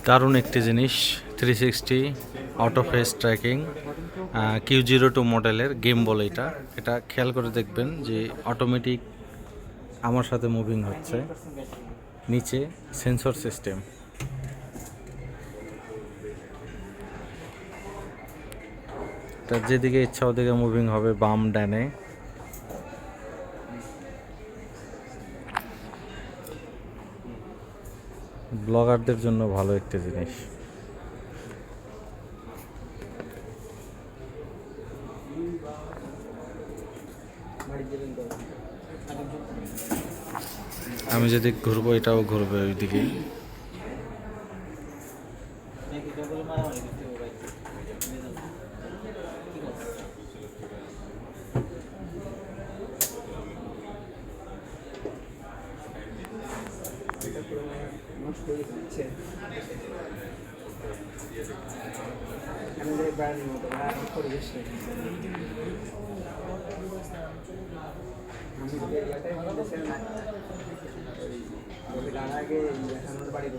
দারুণ একটি জিনিস 360 অটো ফেস ট্র্যাকিং Q02 মডেলের গেম বলে এটা খেয়াল করে দেখবেন যে অটোমেটিক আমার সাথে মুভিং হচ্ছে, নিচে সেন্সর সিস্টেম, তার যেদিকে ইচ্ছা ওদিকে মুভিং হবে, বাম ডানে। ব্লগারদের জন্য ভালো একটি জিনিস। আমি যদি ঘুরবো এটাও ঘুরবে ওইদিকে। বাড়ি